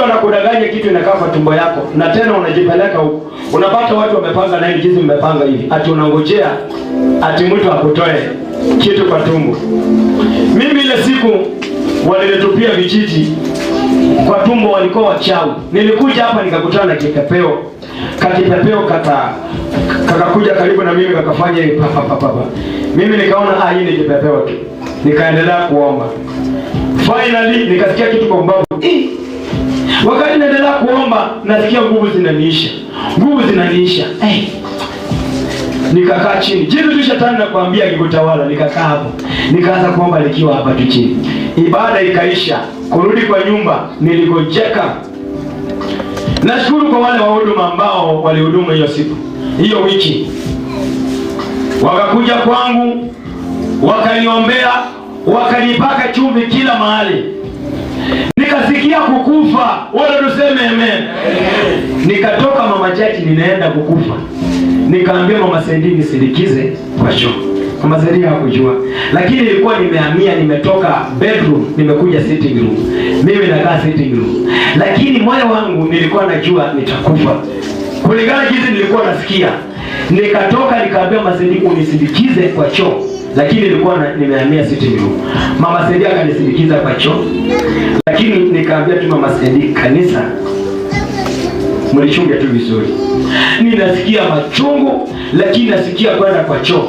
mtu anakudanganya kitu inakaa kwa tumbo yako, na tena unajipeleka huko. Unapata watu wamepanga na jinsi mmepanga hivi, ati unangojea ati mtu akutoe kitu kwa tumbo. Mimi ile siku walinitupia vijiti kwa tumbo, walikuwa wachawi. Nilikuja hapa nikakutana na kipepeo. Kakipepeo kakakuja karibu na mimi, kakafanya hivi papa. Mimi nikaona hii ni kipepeo tu. Nikaendelea kuomba. Finally nikasikia kitu kwa mbavu. Wakati naendelea kuomba, nasikia nguvu zinaniisha. Nikakaa chini. Jitu tu shetani nakwambia kikutawala, nikakaa hapo. Nikaanza kuomba nikiwa hapa tu chini. Ibada ikaisha. Kurudi kwa nyumba niligojeka. Nashukuru kwa wale wahuduma ambao walihudumu hiyo siku, hiyo wiki. Wakakuja kwangu, wakaniombea, wakanipaka chumvi kila mahali. Nikasikia kukufa. Wala tuseme amen. Nikatoka mama chati ninaenda kukufa. Nikaambia mama Sendi nisindikize kwa choo. Mama Sendi hakujua. Lakini nilikuwa nimehamia, nimetoka bedroom, nimekuja sitting room. Mimi nakaa sitting room. Lakini moyo wangu nilikuwa najua nitakufa. Kulingana jinsi nilikuwa nasikia. Nikatoka nikaambia mama Sendi unisindikize kwa choo. Lakini nilikuwa nimehamia sitting room. Mama Sendi akanisindikiza kwa choo. Lakini nikaambia tu mama Sendi, kanisa mlichunge tu vizuri. Ninasikia machungu, lakini nasikia kwenda kwa choo.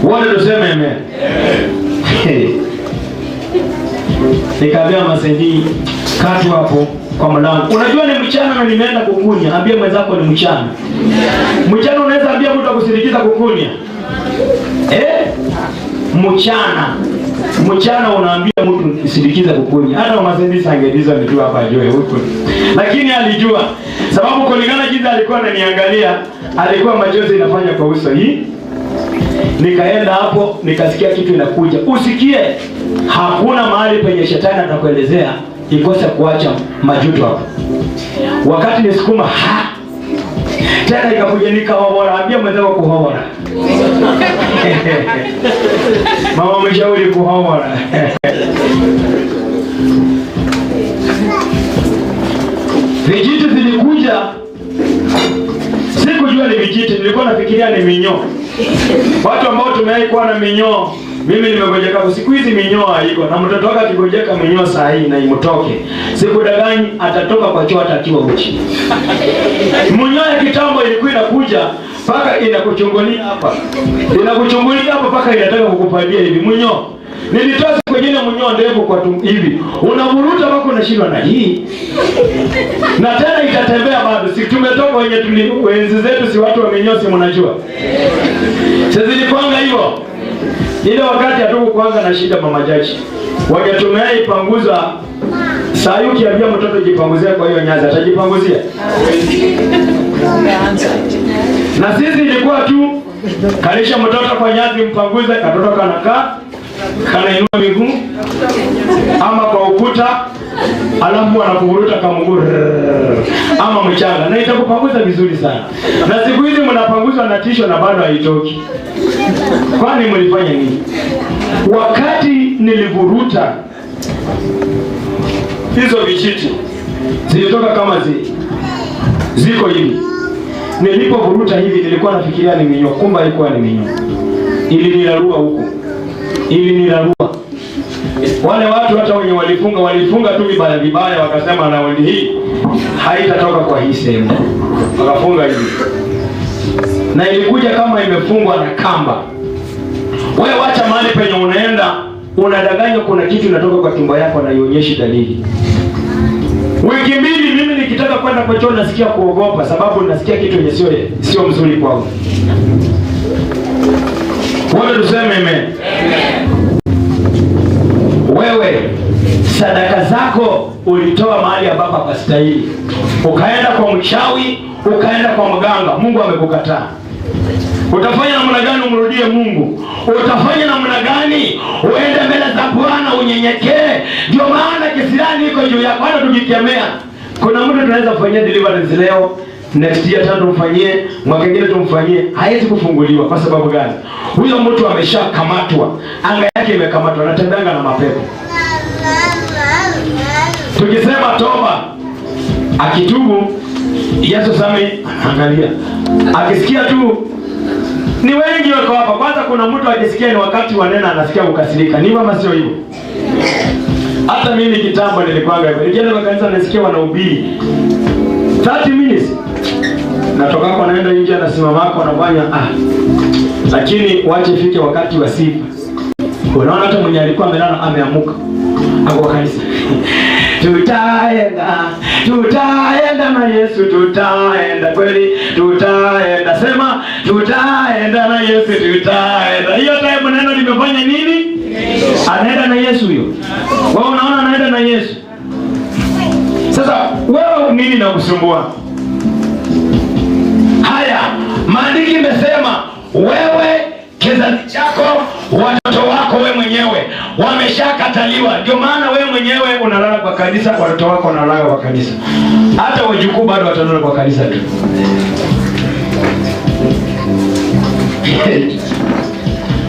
Wale tuseme amen. Nikaambia mama Sendi, katu hapo kwa mlango. Unajua ni mchana na nimeenda kukunya. Ambia mwenzako ni mchana. Mchana unaweza ambia mtu akusindikiza kukunya. Mchana unaambia mtu kusindikiza kukunya. Hata mama Sendi sangediza mtu hapa ajue huko. Lakini alijua. Sababu kulingana jinsi alikuwa ananiangalia, alikuwa machozi inafanya kwa uso hii. Nikaenda hapo, nikasikia kitu inakuja. Usikie, hakuna mahali penye shetani atakuelezea ikose kuacha majuto hapo. Wakati nisukuma tena ikakuja nikahohora. Ambia mwenzako kuhohora. Mama mshauri kuhohora. Vijiti zilikuja. Sikujua ni vijiti, nilikuwa nafikiria ni minyoo. Watu ambao tumewahi kuwa na minyoo, mimi nimegojeka siku hizi minyoo haiko. Na mtoto wake akigojeka minyoo saa hii na imtoke. Sikudaganyi atatoka kwa choo atakiwa uchi. Minyoo ya kitambo ilikuwa inakuja paka inakuchungulia hapa. Inakuchungulia hapa paka inataka kukupadia hivi minyoo. Nilitoa siku nyingine minyoo ndefu kwa hivi. Unavuruta mpaka unashindwa na hii. Na tena itatembea bado. Si tumetoka wenye enzi zetu si watu wa minyoo si mnajua. Sasa zilipanga hivyo. Ile wakati hatukuanza na shida mama jaji. Wajatumea ipanguza. Saa hii ukiambia mtoto jipanguzia kwa hiyo nyaza atajipanguzia. Na sisi ilikuwa tu kalisha mtoto kwa nyazi mpanguze, katoto kanakaa kanainua miguu ama kwa ukuta, alafu anakuvuruta kama mguu ama mchanga, na itakupanguza vizuri sana. Na siku hizi mnapanguzwa na tisho na bado haitoki. Kwani mlifanya nini? Wakati nilivuruta hizo vijiti zilitoka kama ziko hivi. Nilipovuruta hivi nilikuwa nafikiria ni minyoo, kumbe ilikuwa ni minyoo. Ilinirarua huko. Wale watu hata wenye walifunga tu vibaya wakasema na wendi hii haitatoka kwa hii sehemu. Wakafunga hivi. Na ilikuja kama imefungwa na kamba. Wewe wacha mahali penye unaenda, unadanganya kuna kitu inatoka kwa tumbo yako na ionyeshi dalili. Wiki mbili mimi nikitaka kwenda kwa choo nasikia kuogopa sababu nasikia kitu yenye sio mzuri kwangu. Wewe tuseme amen. Wewe sadaka zako ulitoa mahali ambapo hapastahili. Ukaenda kwa mchawi, ukaenda kwa mganga, Mungu amekukataa. Utafanya namna gani umrudie Mungu? Utafanya namna gani uende mbele za Bwana unyenyekee? Ndio maana kisirani iko juu yako. Hata tukikemea, kuna mtu tunaweza kufanyia deliverance leo, next year tatu tumfanyie, mwaka mwingine tumfanyie, haiwezi kufunguliwa. Kwa sababu gani? Huyo mtu ameshakamatwa, anga yake imekamatwa, anatembea na mapepo. Tukisema toba, akitubu Yesu same angalia. Akisikia tu, ni wengi wako hapa. Kwanza kuna mtu akisikia ni wakati wa neno anasikia kukasirika. Ni kama sio hivyo. Hata mimi kitambo nilikwanga hivyo. Nikienda kwa kanisa nasikia wanahubiri 30 minutes. Natoka kwa naenda nje anasimama hapo anafanya lakini wache ifike wakati wa sifa. Unaona hata mwenye alikuwa amelala ameamuka. Hapo kanisa. Tutaenda na Yesu, tutaenda kweli, tutaenda. Sema tutaenda na Yesu, tutaenda. Hiyo time neno limefanya nini? Anaenda na Yesu huyo. Wewe unaona anaenda na Yesu. Sasa wewe nini nakusumbua? Haya, maandiki imesema wewe, kizazi chako, watoto wako wewe mwenyewe wameshakataliwa. Ndio maana wewe mwenyewe unalala kwa kanisa, watoto wako wanalala kwa kanisa. Hata wajukuu bado watalala kwa kanisa tu.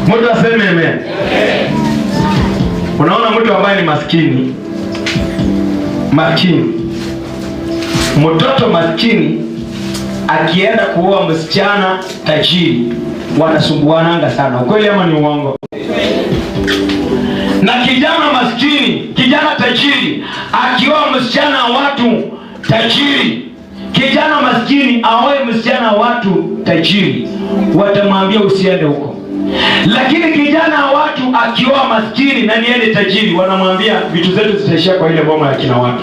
Mtu aseme amen. Unaona mtu ambaye ni maskini, mtoto maskini akienda kuoa msichana tajiri, wanasumbuananga sana. Ukweli ama ni uongo? Na kijana maskini, kijana tajiri akioa msichana watu tajiri, kijana maskini aoe msichana watu tajiri, watamwambia usiende huko. Lakini kijana watu akioa maskini na niende tajiri, wanamwambia vitu zetu zitaishia kwa ile boma ya kina watu.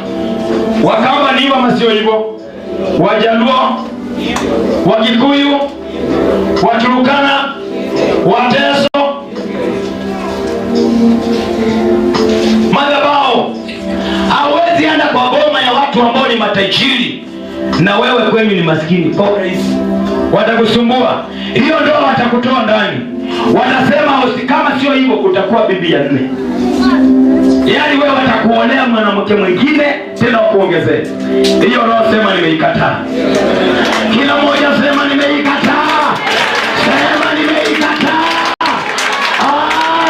Wakamba ni hivyo ama sio hivyo? Wajaluo, Wakikuyu, Waturukana, Wateso, madhabahu. Hawezi enda kwa boma ya watu ambao ni matajiri na wewe kwenu ni maskini. Watakusumbua. Hiyo ndio watakutoa ndani. Wanasema kama sio hivyo utakuwa bibi ya 4. Yaani wewe watakuonea mwanamke mwingine tena kuongezea. Hiyo roho sema nimeikataa. Kila mmoja sema nimeikataa. Sema nimeikataa.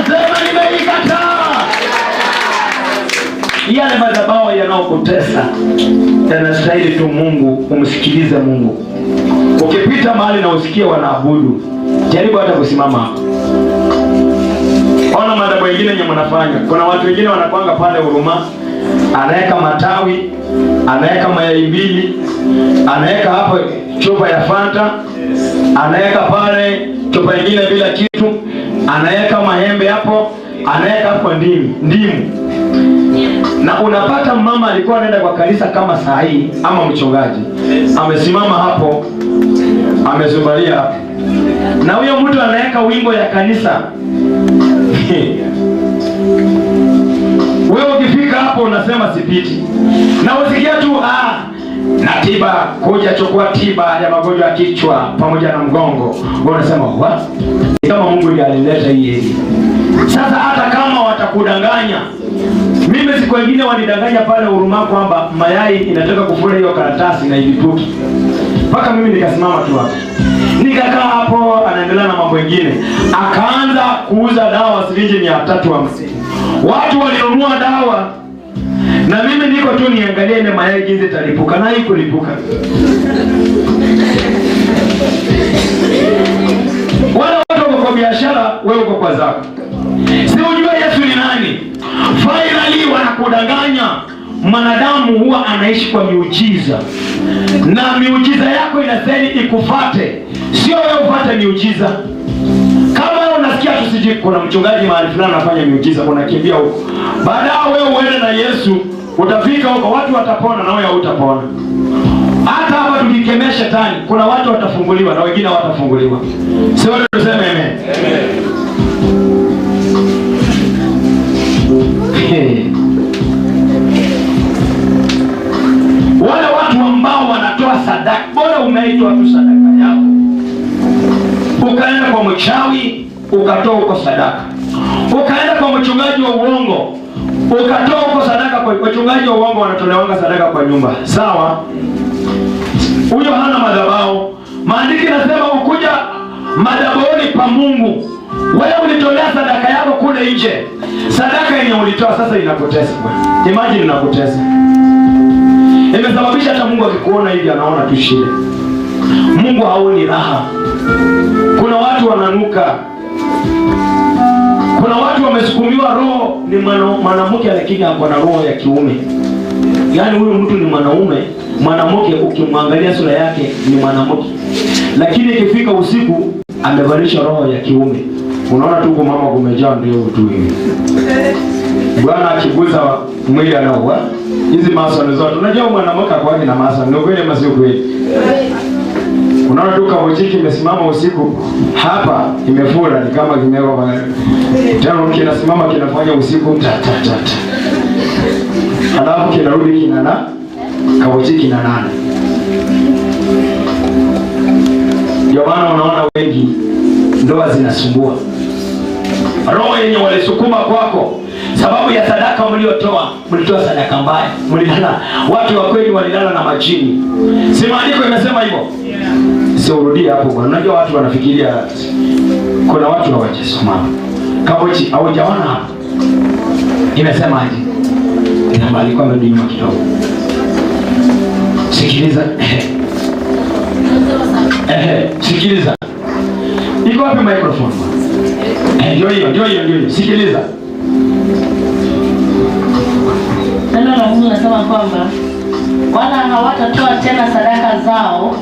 Sema nimeikataa. Yale madhabahu yanayokutesa yanastahili tu Mungu umsikilize Mungu. Ukipita mahali na usikie wanaabudu, jaribu hata kusimama hapo. Ona madhabahu mengine yenye mnafanya. Kuna watu wengine wanakwanga pale Huruma, anaweka matawi, anaweka mayai mbili, anaweka hapo chupa ya Fanta, anaweka pale chupa nyingine bila kitu, anaweka maembe hapo, anaweka hapo ndimu. Na unapata mama alikuwa anaenda kwa kanisa kama saa hii ama mchungaji amesimama hapo, amezubalia hapo. Na huyo mtu anaweka wimbo ya kanisa. Wewe ukifika hapo unasema sipiti. Na usikia tu na tiba, kuja chukua tiba ya magonjwa ya kichwa pamoja na mgongo. Wewe unasema what? Kama Mungu ndiye alileta hii. Sasa hata kama watakudanganya, mimi siku nyingine wanidanganya pale Huruma kwamba mayai inataka kufura hiyo karatasi na ilipuki. Paka mimi nikasimama tu hapo. Nikakaa hapo, anaendelea na mambo mengine. Akaanza kuuza dawa sirinji 350. Watu walinunua dawa. Na mimi niko tu niangalie ile mayai jinsi italipuka, na haikulipuka. Wale watu wako kwa biashara, wewe uko kwa zako. Si ujue Yesu ni nani? Finally wanakudanganya. Mwanadamu huwa anaishi kwa miujiza. Na miujiza yako inastahili ikufate. Sio wewe ufuate miujiza. Kama unasikia tusije kuna mchungaji mahali fulani anafanya miujiza, unakimbia huko. Baadaye wewe uende na Yesu, utafika huko watu watapona na wewe hutapona. Hata hapa tukikemea shetani, kuna watu watafunguliwa na wengine hawatafunguliwa. Sio wewe tuseme amen. Wale watu ambao wanatoa sadaka, bora umeitwa tu sadaka yako. Ukaenda kwa mchawi, ukatoa uko sadaka. Ukaenda kwa mchungaji wa uongo, ukatoa uko sadaka. Kwa wachungaji wa uongo wanatolewa sadaka kwa nyumba. Sawa? Huyo hana madhabahu. Maandiki nasema ukuja madhabahuni pa Mungu. Wewe ulitolea sadaka yako kule nje. Sadaka yenye ulitoa sasa inakutesa. Imagine inakutesa. Imesababisha hata Mungu akikuona hivi anaona tu shida. Mungu haoni raha. Kuna watu wananuka. Kuna watu wamesukumiwa roho ni mwanamke lakini ako na roho ya kiume. Yaani huyu mtu ni mwanaume, mwanamke ukimwangalia sura yake ni mwanamke. Lakini ikifika usiku amevalisha roho ya kiume. Unaona tu mama kumejaa ndio tu hivi. Bwana akiguza mwili anaoa. Hizi maswali zote. Unajua mwanamke kwake na maswali. Ndio kweli ama sio kweli? Unaona tu kabojiki imesimama usiku hapa imefura ni kama kimewekwa pale. Tena kinasimama kinafanya usiku ta. Alafu kinarudi kinana kabojiki na nane. Ndio maana unaona wengi ndoa zinasumbua. Roho yenye walisukuma kwako sababu ya sadaka mlitoa sadaka mbaya. Mlilala watu wa kweli walilala na majini. Si maandiko imesema hivyo? Sio urudie hapo bwana. Unajua watu wanafikiria kuna watu hawajasoma. Kabochi haujaona hapo. Imesema aje? Inabali kwa mrudi nyuma kidogo. Sikiliza. Sikiliza. Iko wapi microphone? Ndio hiyo. Sikiliza. Neno la Mungu linasema kwamba wala hawatatoa tena sadaka zao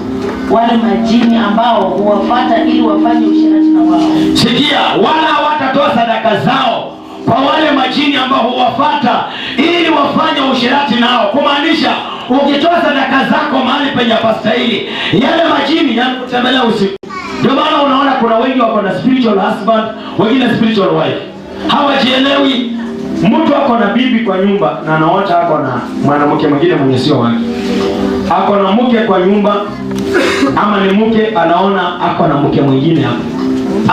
wale majini ambao huwafuata ili wafanye usherati na wao. Sikia, wala hawatatoa sadaka zao kwa wale majini ambao huwafuata ili wafanye usherati nao. Kumaanisha ukitoa sadaka zako mahali penye hapastahili, yale majini yanakutembelea usiku. Ndio maana unaona kuna wengi wako na spiritual husband, wengine spiritual wife. Hawajielewi. Mtu ako na bibi kwa nyumba na anaota ako na mwanamke mwingine mwenye sio wake. Ako na mke kwa nyumba ama ni mke anaona ako na mke mwingine hapo.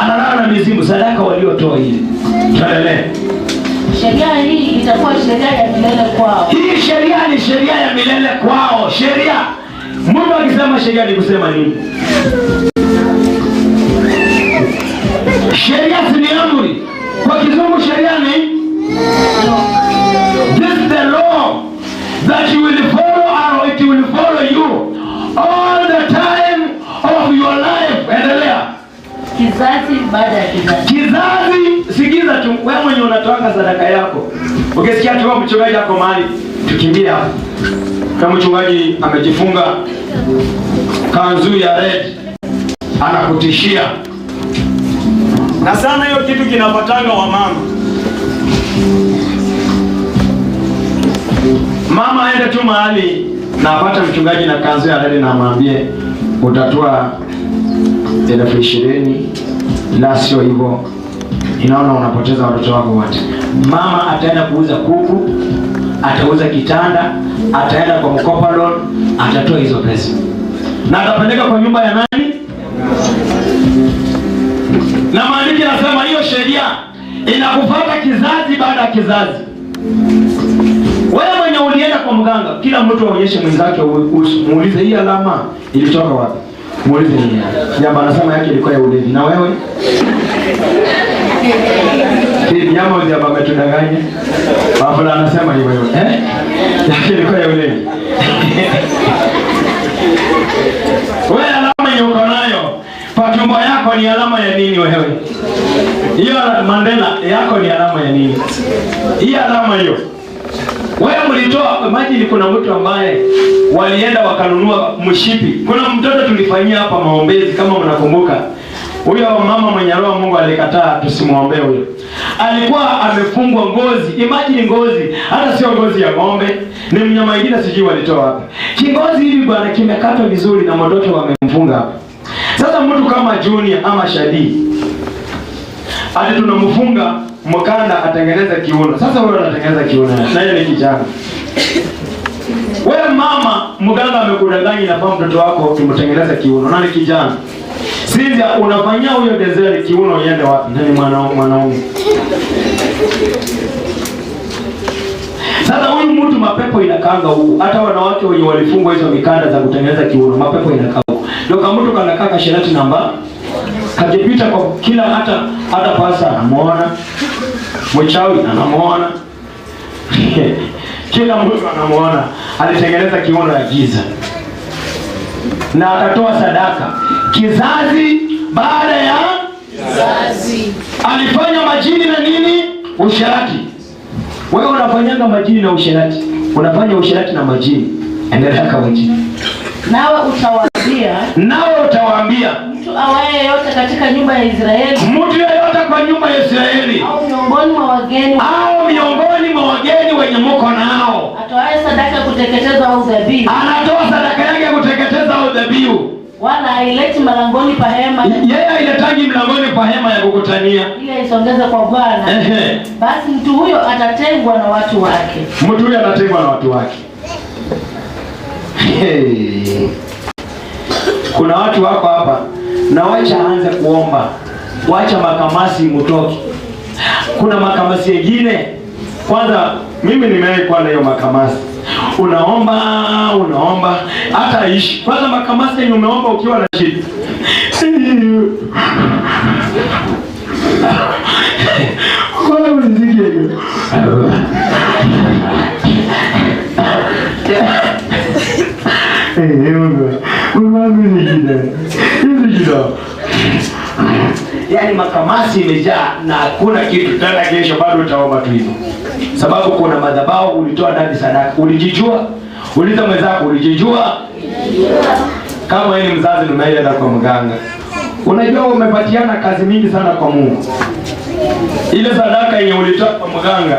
Analala na mizimu sadaka waliotoa ile. Tuendelee. Sheria hii itakuwa sheria ya milele kwao. Hii sheria ni sheria ya milele kwao. Sheria. Mungu akisema sheria ni kusema nini? Sheria si ni amri. Kwa kizungu sheria ni this is the law that you will follow or it will follow you all the time of your life. Endelea. Kizazi baada ya kizazi. Kizazi, sikiza tu wewe mwenye unatoa sadaka yako. Ukisikia tu mchungaji ako mahali, tukimbia hapo. Kama mchungaji amejifunga kanzu ya red anakutishia. Na sana hiyo kitu kinapatanga wa mama. Mama aende tu mahali na apate mchungaji na kanzu ya red na amwambie utatoa 20,000, la sio hivyo inaona unapoteza watoto wako wote. Mama ataenda kuuza kuku, atauza kitanda, ataenda kwa mkopa loan, atatoa hizo pesa na atapeleka kwa nyumba ya nani? Na maandiko yanasema hiyo sheria inakufuata kizazi baada ya kizazi. Wewe mwenye ulienda kwa mganga, kila mtu aonyeshe mwenzake, muulize hii alama ilitoka wapi? Muulize yeye. Jambo anasema yake ilikuwa ya ulevi. Na wewe? Hii jambo ndio baba tudanganya. Baba anasema hivyo. Yake ilikuwa ya ulevi. Wewe alama yenye uko nayo kwa tumbo yako ni alama ya nini wewe? Hiyo Mandela yako ni alama ya nini? Hii alama hiyo. Wewe mlitoa, imagine kuna mtu ambaye walienda wakanunua mshipi. Kuna mtoto tulifanyia hapa maombezi kama mnakumbuka. Huyo mama mwenye roho Mungu alikataa tusimuombe huyo. Alikuwa amefungwa ngozi. Imagine ngozi, hata sio ngozi ya ng'ombe, ni mnyama mwingine sijui walitoa wapi. Kingozi hivi bwana kimekatwa vizuri na mtoto wamemfunga hapa. Sasa mtu kama Junior ama Shadi hadi tunamfunga mkanda atengeneza kiuno. Sasa wewe unatengeneza kiuno na yeye ni kijana. Wewe mama mganga amekudanganya na fahamu mtoto wako tumtengeneza kiuno na ni kijana. Sinja unafanyia huyo dezeri kiuno iende wapi? Ndani mwanaume. Sasa huyu mtu mapepo inakanga huko. Hata wanawake wenye walifungwa hizo mikanda za kutengeneza kiuno mapepo inakaa huko. Ndio kama mtu kanakaa sherati namba kajipita kwa kila hata pasa anamuona. Mchawi anamuona. kila mtu anamuona. Alitengeneza kiuno ya giza na akatoa sadaka kizazi baada ya kizazi. Alifanya majini na nini? Usherati. Wewe unafanyanga majini na usherati, unafanya usherati na majini. Endelea kama majini. Nawe utawaambia mtu awaye yeyote katika nyumba ya Israeli, mtu yeyote kwa nyumba ya Israeli, au miongoni mwa wageni wenye mko nao, atoaye sadaka ya kuteketeza au dhabihu, anatoa sadaka yake ya kuteketeza au dhabihu, wala haileti malangoni pa hema, yeye hailetangi mlangoni pa hema ya kukutania, ili isongeze kwa Bwana, basi mtu huyo atatengwa na watu wake. Mtu huyo atatengwa na watu wake. Kuna watu wako hapa na wacha aanze kuomba, wacha makamasi mtoke. Kuna makamasi mengine, kwanza mimi nimewahi kuwa na hiyo makamasi. Unaomba hata ishi. Kwanza makamasi yenye umeomba ukiwa na shida. Kwa muziki hiyo. Yaani makamasi imejaa na hakuna kitu tena. Kesho bado utaomba tu hivyo, sababu kuna madhabahu ulitoa ndani sadaka. Ulijijua? Uliza mwenzako, ulijijua? Kama wewe ni mzazi unaenda kwa mganga, unajua umepatiana kazi mingi sana kwa Mungu. Ile sadaka yenye ulitoa kwa mganga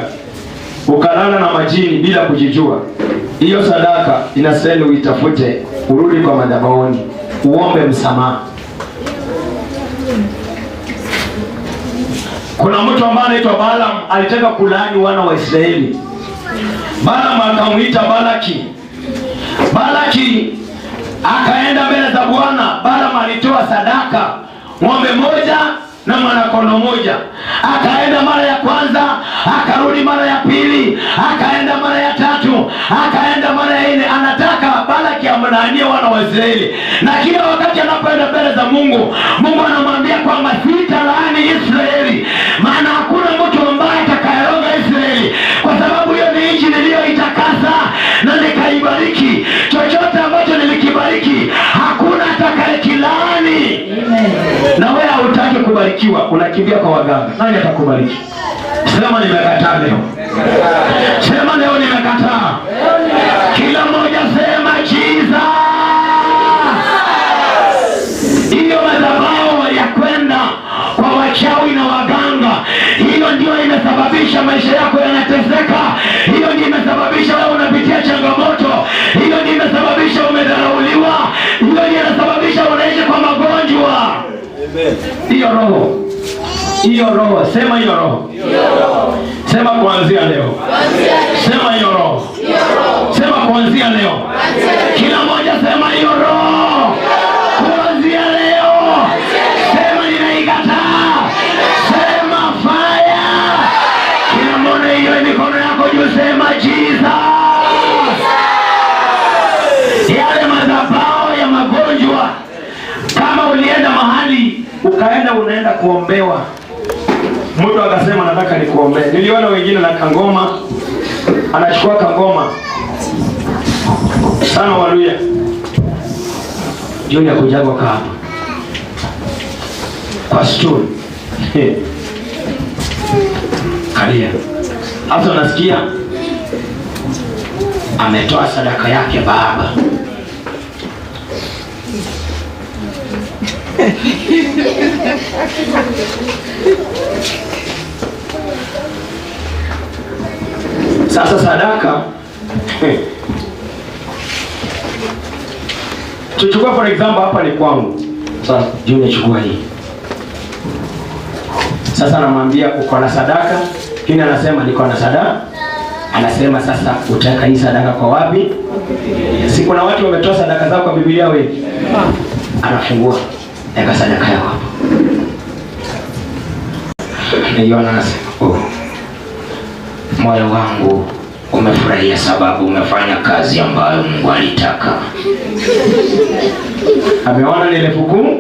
ukalala na majini bila kujijua, hiyo sadaka inastahili uitafute, urudi kwa madhabahuni, uombe msamaha. Kuna mtu ambaye anaitwa Balaam, alitaka kulaani wana wa Israeli. Balaam akamuita Balaki. Balaki akaenda mbele za Bwana. Balaam alitoa sadaka ng'ombe moja na mwana-kondoo moja. Akaenda mara ya kwanza, akarudi mara ya pili, akaenda mara ya tatu, akaenda mara ya nne. Anataka Balaki amlaanie wana wa Israeli. Na kila wakati anapoenda mbele za Mungu, Mungu anamwambia kwamba sitalaani Israeli, maana hakuna mtu ambaye atakayeroga Israeli, kwa sababu hiyo ni nchi niliyoitakasa na nikaibariki. Chochote ambacho nilikibariki hakuna atakayekilaani. Na wewe hautaki kubarikiwa, unakimbia kwa waganga. Nani atakubariki? Sema nimekataa leo. Sema leo nimekataa. Kila mmoja sema Jesus. Hiyo madhabahu ya kwenda kwa wachawi na waganga, hiyo ndio imesababisha maisha yako yanateseka. Hiyo ndio imesababisha wewe unapitia changamoto. Hiyo ndio imesababisha umedharauliwa. Hiyo ndio inasababisha unaishi kwa magonjwa. Hiyo roho, sema hiyo roho. Sema kuanzia leo. Sema hiyo roho. Sema kuanzia leo. Kila mmoja sema hiyo roho. Kuanzia leo. Sema ninaikataa. Sema fire. Kila mmoja hiyo mikono yako juu, sema Jesus. Yale madhabahu ya magonjwa, kama ulienda mahali ukaenda unaenda kuombewa, mtu akasema nataka nikuombee. Niliona wengine na kangoma, anachukua kangoma sana, waluya jioni ya kujagwa hapa kwa stool kalia. Hata unasikia ametoa sadaka yake baba. Sasa sadaka tuchukua for example, hapa ni kwangu. Sasa Junior chukua hii. Sasa namwambia uko na sadaka, kini anasema niko na sadaka. Anasema sasa utaka hii sadaka kwa wapi? Si kuna watu wametoa sadaka zao kwa Biblia wengi. Anafungua, eka sadaka yako hapo. Niona anasema, moyo wangu umefurahia sababu umefanya kazi ambayo Mungu alitaka. Ameona ni 10,000.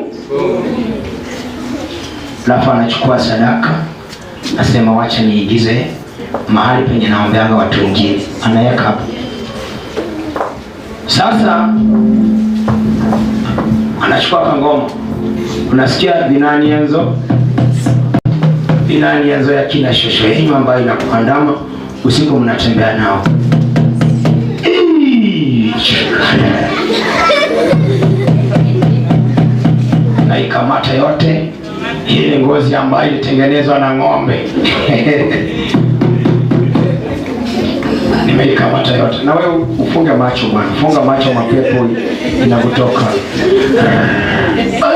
Alafu anachukua sadaka, nasema wacha niigize mahali penye naombeanga watu wengine, anaweka hapo. Sasa anachukua kangoma, unasikia vinanienzo ya kina shosho yenu ambayo inakuandama usiku, mnatembea nao. Na ikamata yote ile ngozi ambayo ilitengenezwa na ng'ombe. Nimeikamata yote. Na wewe ufunge macho bwana, funga macho, mapepo inakutoka.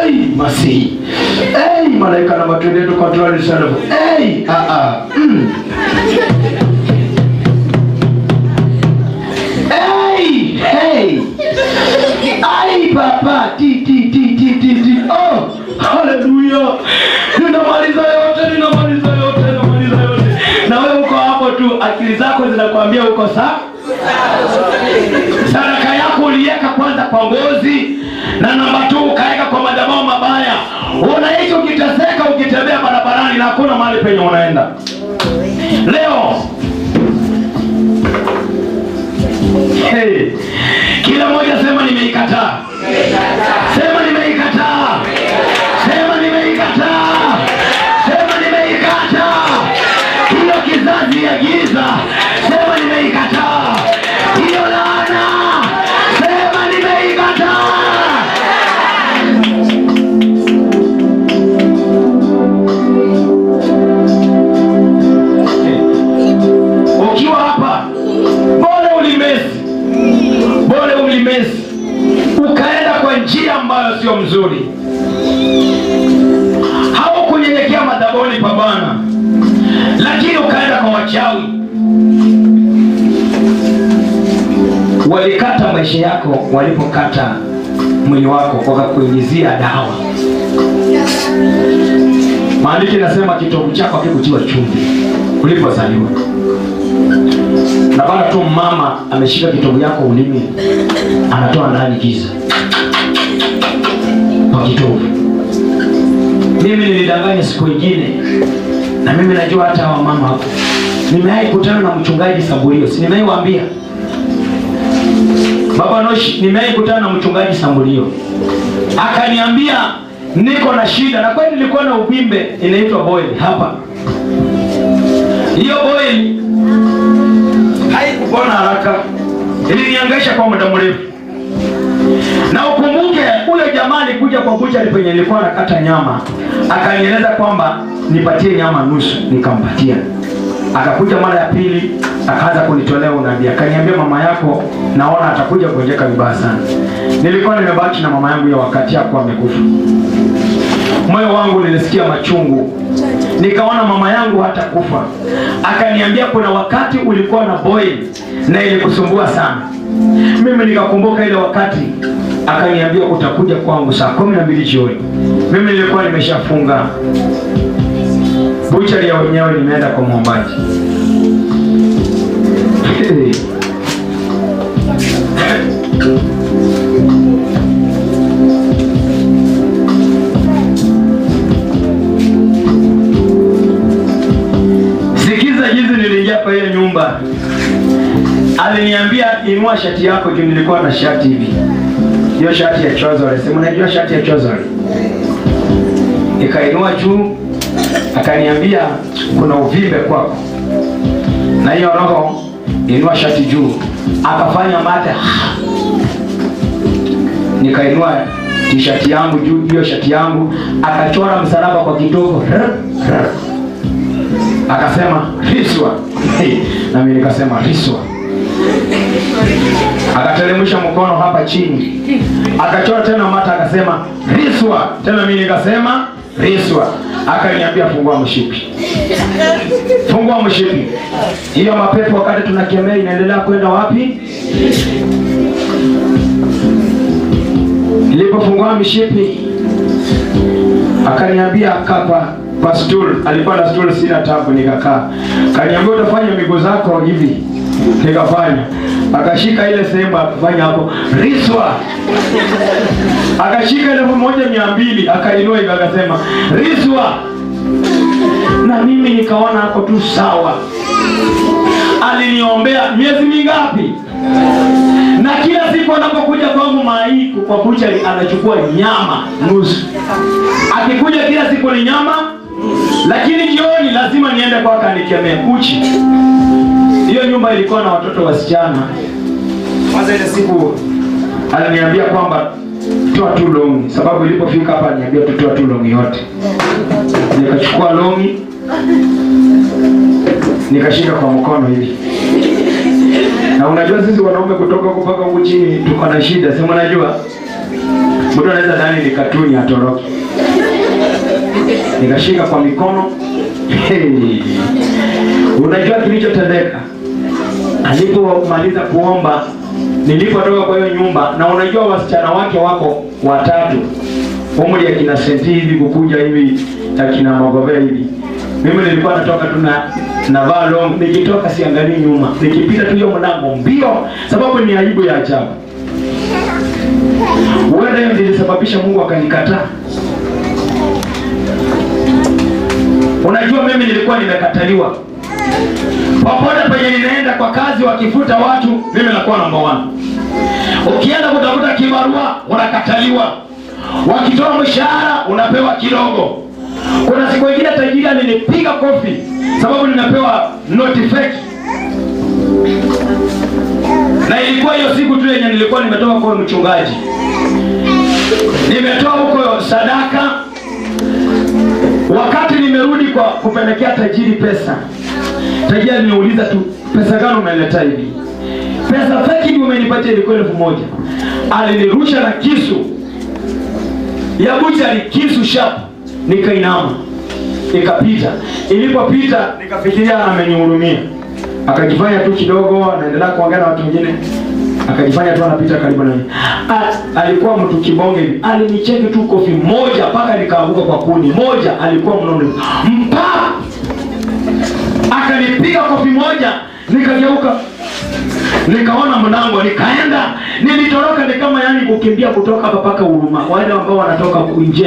Ai masihi. Ai malaika na matendo yetu control yourself. Ai Hey! Ai papa ti. Oh, haleluya. Ninamaliza yote. Na wewe uko hapo tu, akili zako zinakwambia uko sawa. Sadaka yako uliweka kwanza kwa ngozi, na namba 2 ukaweka kwa madhabahu mabaya. Unaishi ukiteseka ukitembea barabarani na hakuna mahali penye unaenda. Leo kila mmoja sema nimeikataa. Sema nimeikataa. Sema nimeikataa. Sema nimeikataa. Hiyo kizazi ya giza, sema nimeikataa. Hiyo laana, sema nimeikataa. Ukiwa hapa, bora ulimesi ukaenda kwa njia ambayo sio mzuri, haukunyenyekea madhabahuni pa Bwana, lakini ukaenda kwa wachawi. Walikata maisha yako, walipokata mwili wako wakakuingizia dawa. Maandiko yanasema kitovu chako hakikutiwa chumvi ulipozaliwa. Na bana tu mama ameshika kitovu yako ulimi, anatoa ndani giza kwa kitovu. Mimi nilidanganya siku nyingine, na mimi najua hata wa mama hapo. Nimewahi kutana na mchungaji Sambulio, si nimewaambia Baba Noshi, nimewahi kutana na mchungaji Sambulio. Akaniambia niko na shida, na kweli nilikuwa na uvimbe inaitwa boil hapa. Hiyo boil haikupona haraka, iliniangaisha kwa muda mrefu. Na ukumbuke ule jamaa alikuja kwa bucha penye nilikuwa nakata nyama, akanieleza kwamba nipatie nyama nusu, nikampatia. Akakuja mara ya pili, akaanza kunitolea unabii. Akaniambia mama yako naona atakuja kugonjeka vibaya sana. Nilikuwa nimebaki na mama yangu ya wakati yako amekufa. Moyo wangu nilisikia machungu. Nikaona mama yangu hatakufa. Akaniambia kuna wakati ulikuwa na boil na ilikusumbua sana. Mimi nikakumbuka ile wakati, akaniambia utakuja kwangu saa 12 jioni. Mimi nilikuwa nimeshafunga buchari ya wenyewe, nimeenda kwa mwombaji. Sikiza jinsi niliingia kwa hiyo nyumba. Aliniambia inua shati yako juu nilikuwa na shati hivi. Hiyo shati ya trouser, sema unajua shati ya trouser. Nikainua juu, akaniambia kuna uvimbe kwako. Na hiyo roho inua shati juu. Akafanya mate. Nikainua t-shirt yangu juu, hiyo shati yangu, akachora msalaba kwa kitovu. Akasema riswa. Na mimi nikasema riswa. Akatelemsha mkono hapa chini, akachora tena mata, akasema riswa. Tena mimi nikasema riswa. Akaniambia fungua mshipi. Fungua mshipi. Hiyo mapepo wakati tunakemea inaendelea kwenda wapi? Nilipofungua mshipi, akaniambia kaa kwa stool. Alikuwa na stool, sina tabu, nikakaa. Akaniambia utafanya miguu zako hivi. Nikafanya. Akashika ile sehemu akafanya hapo riswa. Akashika ile 1200 akainua hivi akasema riswa. Na mimi nikaona hapo tu sawa. Aliniombea miezi mingapi? Na kila siku anapokuja kwangu Maiku kwa kucha anachukua nyama nusu. Akikuja kila siku ni nyama, lakini jioni lazima niende kwa kanikemea uchi. Hiyo nyumba ilikuwa na watoto wasichana. Kwanza ile siku aliniambia kwamba toa tu longi, sababu ilipofika hapa aliniambia tutoa tu longi yote. Nikachukua longi, nikashika kwa mkono hivi. Na unajua sisi wanaume kutoka huko mpaka huko chini tuko na shida, si unajua? Mtu anaweza dhani ni katuni atoroke. Nikashika kwa mikono. Unajua kilichotendeka? Alipomaliza kuomba, nilipotoka kwa hiyo nyumba, na unajua wasichana wake wako watatu. Umri ya kina Senti hivi kukuja hivi ya kina Magove hivi. Mimi nilikuwa natoka tu na vaa long, nikitoka siangalii nyuma. Nikipita tu hiyo mlango mbio, sababu ni aibu ya ajabu. Wewe ndio nilisababisha Mungu akanikataa. Unajua mimi nilikuwa nimekataliwa. Popote penye ninaenda kwa kazi wakifuta watu, mimi nakuwa namba 1. Ukienda kutafuta kibarua, unakataliwa. Wakitoa mshahara, unapewa kidogo. Kuna siku nyingine tajiri alinipiga kofi sababu ninapewa notification. Na ilikuwa hiyo siku tu yenye nilikuwa nimetoka kwa mchungaji. Nimetoa huko sadaka. Wakati nimerudi kwa kupelekea tajiri pesa, tajiri aliniuliza tu, pesa gani umeleta hivi? Pesa fake umenipatia ilikuwa 1000. Alinirusha na kisu. Ya bucha kisu sharp. Nikainama. Nikapita. Ilipopita nikafikiria amenihurumia. Akajifanya tu kidogo anaendelea kuongea na watu wengine. Akajifanya tu anapita karibu na mimi. Alikuwa mtu kibonge hivi. Alinicheki tu kofi moja mpaka nikaanguka kwa kuni. Moja alikuwa mnono. Akanipiga kofi moja, nikageuka. Nikaona mlango, nikaenda. Nilitoroka ni kama yani kukimbia kutoka hapa paka Huruma. Wale ambao wanatoka nje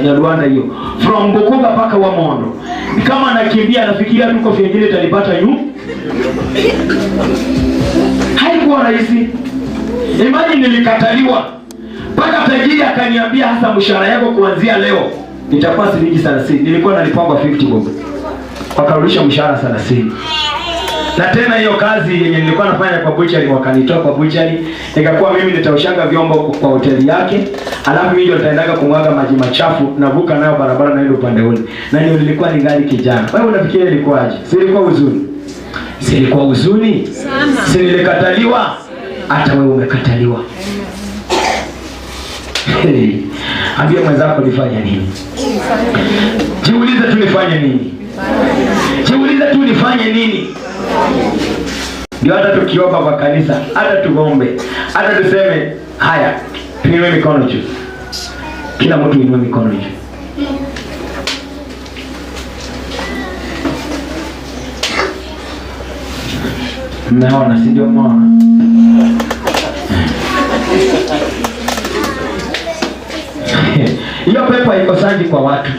ya Rwanda hiyo. From Bukuga paka Wamondo. Ni kama nakimbia nafikiria tu kofi nyingine itanipata nyuma. Haikuwa rahisi. Imagine nilikataliwa. Paka tajiri akaniambia hasa mshahara yako kuanzia leo itakuwa shilingi 30. Nilikuwa nalipangwa 50 bob. Wakarudisha mshahara 30. Na tena hiyo kazi yenye nilikuwa nafanya kwa butchery wakanitoa kwa butchery, nikakuwa mimi nitaushanga vyombo kwa hoteli yake, alafu mimi ndio nitaendaga kumwaga maji machafu navuka nayo barabara na ile upande ule. Na ndio nilikuwa ningali kijana. Wewe unafikiria ilikuwaje? Si ilikuwa huzuni? Si ilikuwa huzuni? Sana. Si nilikataliwa? Hata wewe umekataliwa. Ambia mwenzako nifanye nini? Jiulize tu nifanye nini? Jiulize tu nifanye nini? Ndio hata tukiomba kwa kanisa, hata tuombe, hata tuseme haya, tuinue mikono juu. Kila mtu inue mikono juu. Mnaona, si ndio mnaona? Hiyo pepo haikosangi kwa watu.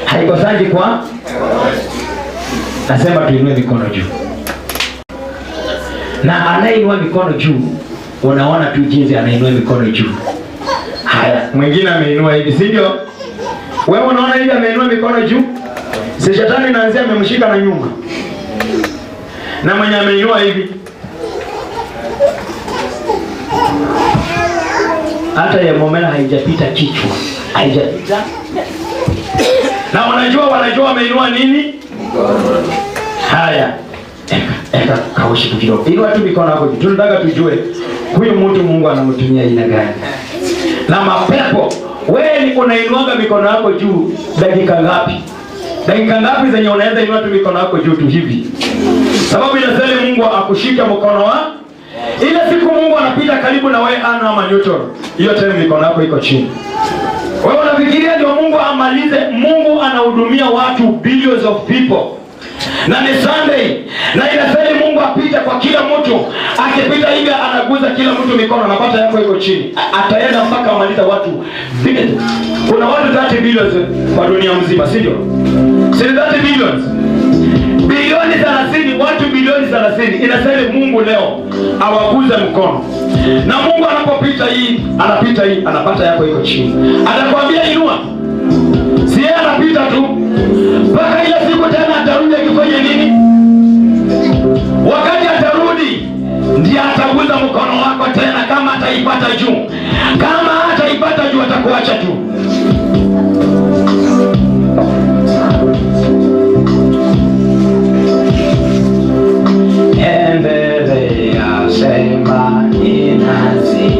Haikosangi kwa. Nasema tuinue mikono juu. Na anayeinua mikono juu, unaona tu jinsi anainua mikono juu. Haya, mwingine ameinua hivi, si ndio? Wewe unaona hivi ameinua mikono juu? Si shetani anaanzia amemshika na nyuma. Na mwenye ameinua hivi, hata ya momena haijapita kichwa. Haijapita. Na wanajua ameinua nini? Haya. Eka kaushi kidogo. Ili watu mikono hapo. Tunataka tujue huyu mtu Mungu anamtumia aina gani. Na mapepo, wewe unainuanga mikono yako juu dakika ngapi? Dakika ngapi zenye unaweza inua tu mikono yako juu tu hivi? Sababu inasema Mungu akushika mkono wa ile siku Mungu anapita karibu na wewe ana ama neutral. Hiyo tena mikono yako iko chini. Wewe unafikiria ndio Mungu amalize? Mungu anahudumia watu billions of people. na ni Sunday, na inasema Mungu apite kwa kila mtu. Akipita hivi anaguza kila mtu mikono, anapata yako iko chini. Ataenda mpaka amaliza watu. Kuna watu 30 billions kwa dunia mzima, si ndio? Si 30 billions. Bilioni 30, watu bilioni 30. Inasema Mungu leo awaguze mkono. Na Mungu anapopita hii, anapita hii, anapata yako iko chini. Atakwambia inua. Si yeye anapita tu. Mpaka ile siku tena atarudi akifanya nini? Wakati atarudi ndiye ataguza mkono wako tena, kama ataipata juu. Kama hataipata juu atakuacha tu. Endelea sema ninazi.